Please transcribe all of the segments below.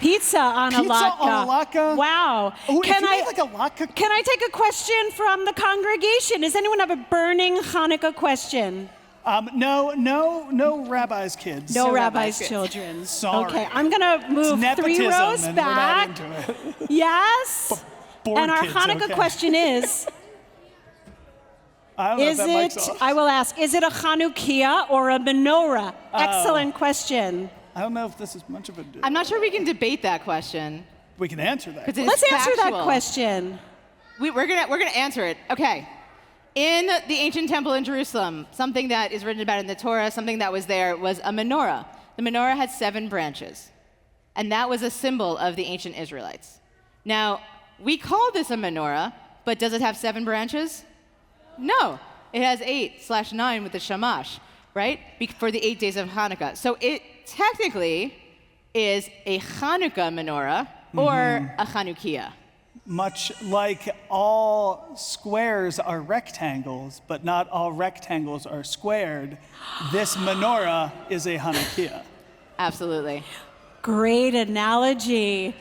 Pizza on a Pizza latke. on a latke? Wow. Oh, if you made like a latke. Can I take a question from the congregation? Does anyone have a burning Hanukkah question? No rabbis' kids. No rabbis' rabbis' kids. children. Sorry. Okay, I'm gonna move It's 3 nepotism, rows and back. We're not into it. Yes. Bored And our kids, Hanukkah okay. question is, I don't know if is that mic's off. I will ask, is it a Chanukiah or a menorah? Excellent question. I don't know if this is much of a. I'm not sure we can debate that question. We can answer that. 'Cause it is Let's answer that factual. question. We're gonna answer it. Okay. In the ancient temple in Jerusalem, something that is written about in the Torah, something that was there was a menorah. The menorah had 7 branches, and that was a symbol of the ancient Israelites. Now, we call this a menorah, but does it have 7 branches? No. It has 8/9 with the shamash, right? For the 8 days of Hanukkah. So it technically is a Chanukah menorah or a Chanukiah. Much like all squares are rectangles, but not all rectangles are squared, this menorah is a Hanukkah. Absolutely. Great analogy.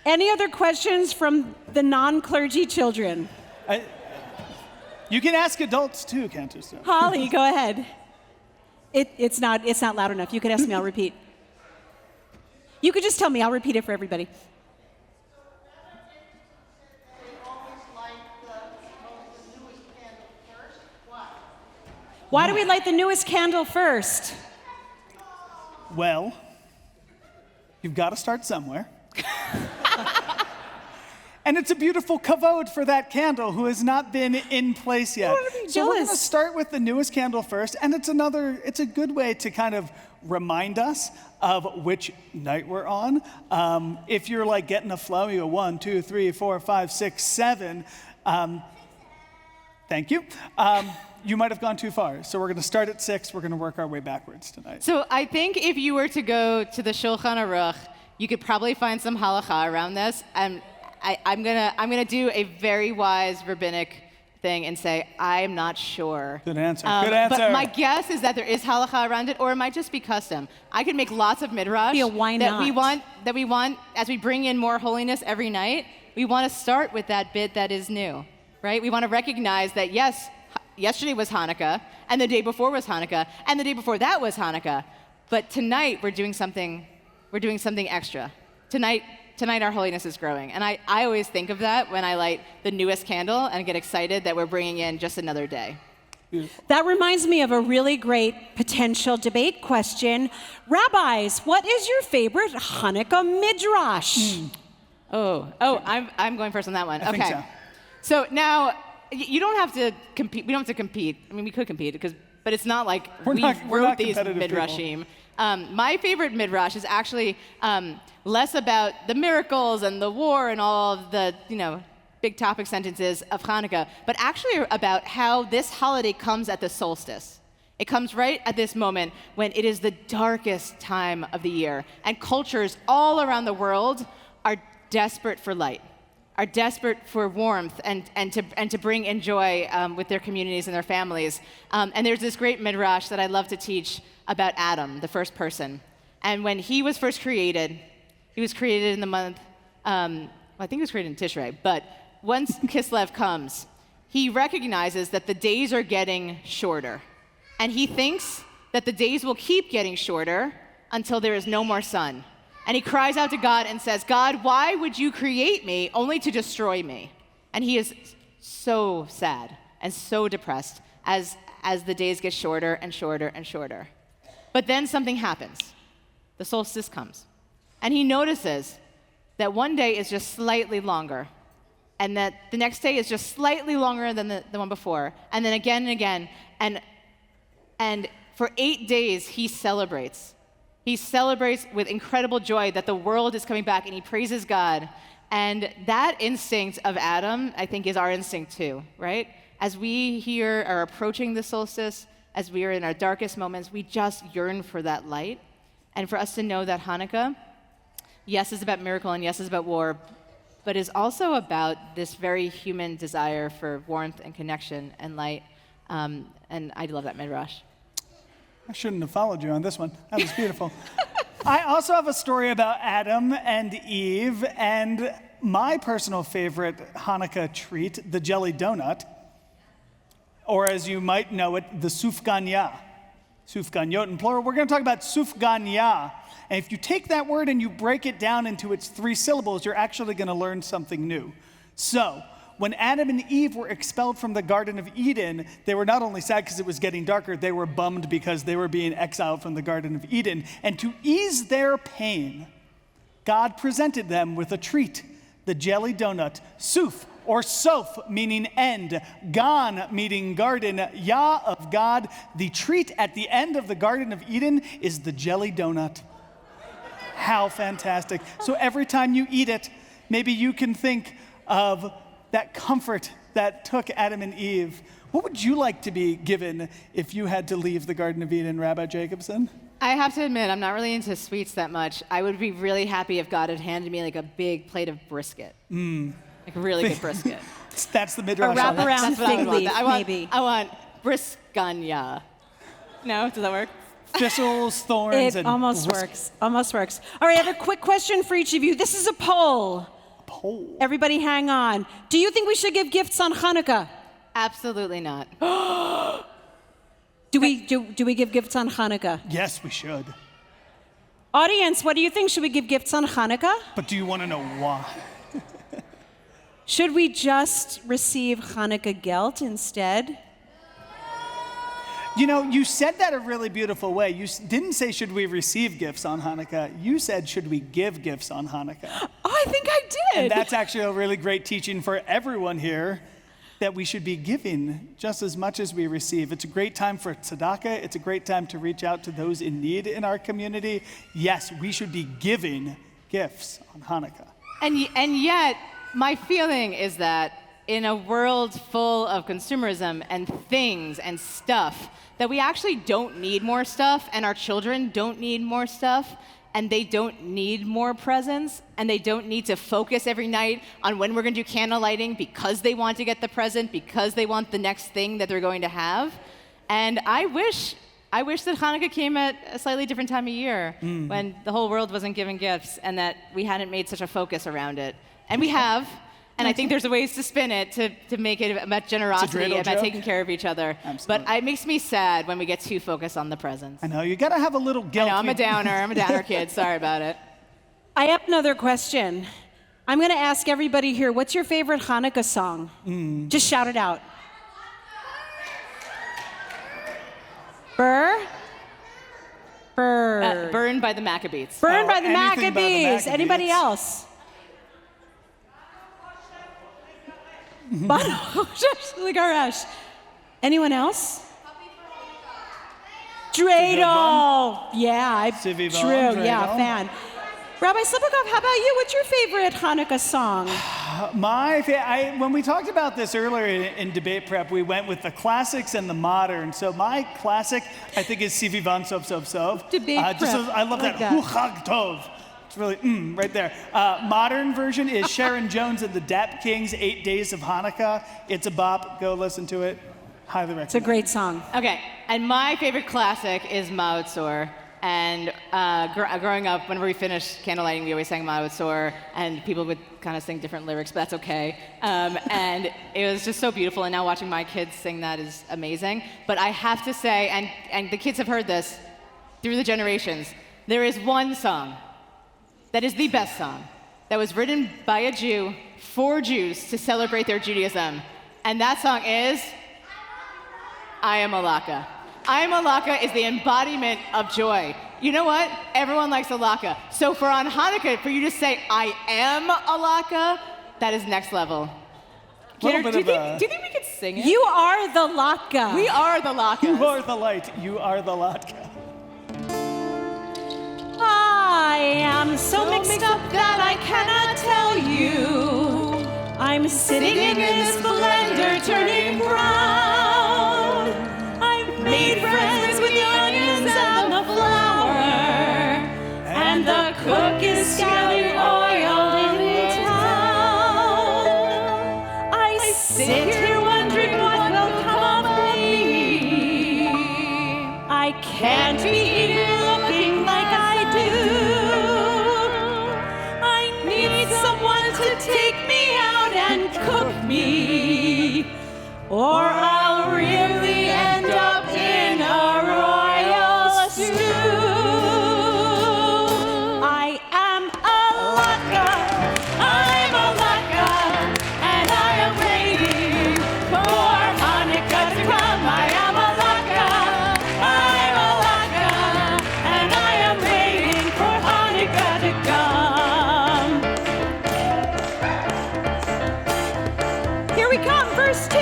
Any other questions from the non-clergy children? You can ask adults too, Cantus. Holly, go ahead. It's not loud enough. You could ask me, I'll repeat. You could just tell me, I'll repeat it for everybody. Why do we light the newest candle first? Well, you've got to start somewhere. And it's a beautiful kavod for that candle who has not been in place yet. So we're going to start with the newest candle first, and it's a good way to kind of remind us of which night we're on. If you're like getting a flow, you go 1, 2, 3, 4, 5, 6, 7. Thank you. You might have gone too far. So we're going to start at 6. We're going to work our way backwards tonight. So I think if you were to go to the Shulchan Aruch, you could probably find some halacha around this. And I'm gonna do a very wise rabbinic thing and say I'm not sure. Good answer. Good answer. But my guess is that there is halacha around it, or it might just be custom. I could make lots of midrash why that not? we want as we bring in more holiness every night. We want to start with that bit that is new, right? We want to recognize that yes, yesterday was Hanukkah, and the day before was Hanukkah, and the day before that was Hanukkah. But tonight we're doing something extra. Tonight our holiness is growing. And I always think of that when I light the newest candle and get excited that we're bringing in just another day. Beautiful. That reminds me of a really great potential debate question. Rabbis, what is your favorite Hanukkah midrash? I'm going first on that one. I Okay. think so. So now you don't have to compete. We don't have to compete. I mean, we could compete but it's not like We're we not wrote these competitive people. midrashim. My favorite midrash is actually less about the miracles and the war and all of the big topic sentences of Hanukkah, but actually about how this holiday comes at the solstice. It comes right at this moment when it is the darkest time of the year, and cultures all around the world are desperate for light, are desperate for warmth and to bring in joy with their communities and their families. And there's this great midrash that I love to teach about Adam, the first person. And when he was first created, he was created in the month, I think he was created in Tishrei, but once Kislev comes, he recognizes that the days are getting shorter. And he thinks that the days will keep getting shorter until there is no more sun. And he cries out to God and says, God, why would you create me only to destroy me? And he is so sad and so depressed as the days get shorter and shorter and shorter. But then something happens. The solstice comes. And he notices that one day is just slightly longer, and that the next day is just slightly longer than the one before, and then again and again. And for 8 days, he celebrates. He celebrates with incredible joy that the world is coming back, and he praises God. And that instinct of Adam, I think, is our instinct too, right? As we here are approaching the solstice, as we are in our darkest moments, we just yearn for that light. And for us to know that Hanukkah, yes, is about miracle, and yes, is about war, but is also about this very human desire for warmth and connection and light. And I love that midrash. I shouldn't have followed you on this one. That was beautiful. I also have a story about Adam and Eve and my personal favorite Hanukkah treat, the jelly donut, or as you might know it, the sufganya. Sufganyot in plural. We're going to talk about sufganya. And if you take that word and you break it down into its 3 syllables, you're actually going to learn something new. So, when Adam and Eve were expelled from the Garden of Eden, they were not only sad because it was getting darker, they were bummed because they were being exiled from the Garden of Eden. And to ease their pain, God presented them with a treat, the jelly donut, suf, or sof, meaning end, gan, meaning garden, yah of God. The treat at the end of the Garden of Eden is the jelly donut. How fantastic. So every time you eat it, maybe you can think of that comfort that took Adam and Eve. What would you like to be given if you had to leave the Garden of Eden, Rabbi Jacobson? I have to admit, I'm not really into sweets that much. I would be really happy if God had handed me like a big plate of brisket. Like a really good brisket. That's the A midrash. wraparound That's what I fig would want. leaf, I maybe. want briskanya. No, does that work? Thistles, thorns, It and almost works. Almost works. All right, I have a quick question for each of you. This is a poll. pole. Everybody hang on. Do you think we should give gifts on Hanukkah? Absolutely not. Do we give gifts on Hanukkah? Yes, we should. Audience, what do you think? Should we give gifts on Hanukkah? But do you want to know why? Should we just receive Hanukkah gelt instead? You know, you said that a really beautiful way. You didn't say, should we receive gifts on Hanukkah? You said, should we give gifts on Hanukkah? Oh, I think I did. And that's actually a really great teaching for everyone here, that we should be giving just as much as we receive. It's a great time for tzedakah. It's a great time to reach out to those in need in our community. Yes, we should be giving gifts on Hanukkah. And yet, my feeling is that in a world full of consumerism and things and stuff, that we actually don't need more stuff, and our children don't need more stuff, and they don't need more presents, and they don't need to focus every night on when we're going to do candle lighting because they want to get the present, because they want the next thing that they're going to have. And I wish that Hanukkah came at a slightly different time of year, when the whole world wasn't giving gifts, and that we hadn't made such a focus around it. And we have. And I think there's ways to spin it to make it about generosity, about taking care of each other. Absolutely. But it makes me sad when we get too focused on the presents. I know, you got to have a little guilt. I know, I'm a downer kid. Sorry about it. I have another question. I'm going to ask everybody here, what's your favorite Hanukkah song? Just shout it out. Burned by the Maccabees. Burned by the anything by the Maccabees. Anybody Maccabees. else? Garash. Anyone else? Dreidel. Yeah, Sivi true. Von, Yeah, Dreidel. fan. Rabbi Slipakoff, how about you? What's your favorite Hanukkah song? When we talked about this earlier in debate prep, we went with the classics and the modern. So my classic, I think, is Sivi Von Sov Sov Sov. Debate prep. I love Like that. that. Hu Chag Tov. It's really, right there. Modern version is Sharon Jones and the Dap Kings, 8 Days of Hanukkah. It's a bop. Go listen to it. Highly recommend. It's a great song. Okay, and my favorite classic is Ma'od Tzor. And growing up, whenever we finished candle lighting, we always sang Ma'od Tzor, and people would kind of sing different lyrics, but that's okay. And it was just so beautiful, and now watching my kids sing that is amazing. But I have to say, and the kids have heard this through the generations, there is one song that is the best song that was written by a Jew for Jews to celebrate their Judaism. And that song is I Am Alaka. I Am Alaka is the embodiment of joy. You know what? Everyone likes Alaka. So for on Hanukkah, for you to say I am Alaka, that is next level. Kidder, do you think we could sing it? You are the Latka. We are the Lakas. You are the light. You are the latka. I am so mixed up that I cannot tell you. I'm sitting in this blender turning brown. I've made friends with the onions and the flour, and the cook is scouting oil in town. I sit here wondering what will come of me. I can't be eating looking like I do. to take me out and cook me, or I'll really end up in a royal stew. I am a laka, I'm a laka, and I am waiting for Hanukkah to come. I am a laka, I'm a laka, and I am waiting for Hanukkah to come. Here we come, verse 2.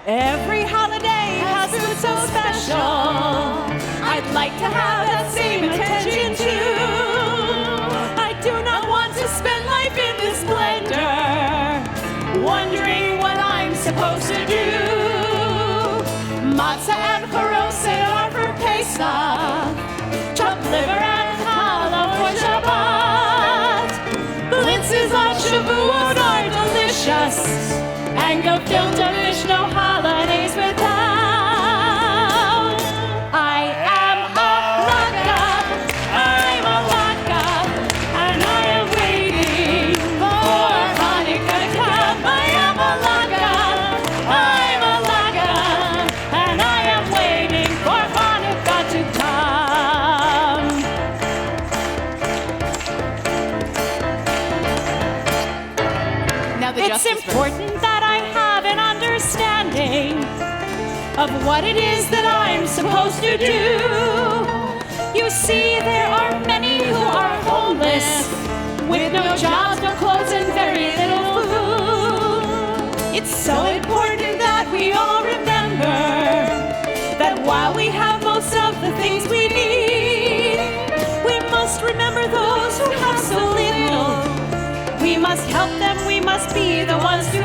Every holiday has food so special. I'd like to have that same attention too. I do not want to spend life in this splendor, wondering what I'm supposed to do. Matzah and charoset are for Pesach, chopped liver and challah for Shabbat. Blintzes on Shavuot are delicious, and gefilte fish no holidays without. I am a laka, I'm a laka, and I am waiting for Hanukkah to come. I am a laka, I'm a laka, and I am waiting for Hanukkah to come. Now the It's justice verse. important that I have an understanding of what it is that I'm supposed to do. You see, there are many who are homeless, with no jobs, no clothes, and very little food. It's so important that we all remember that while we have most of the things we need, we must remember those who have so little. We must help them, we must be the ones to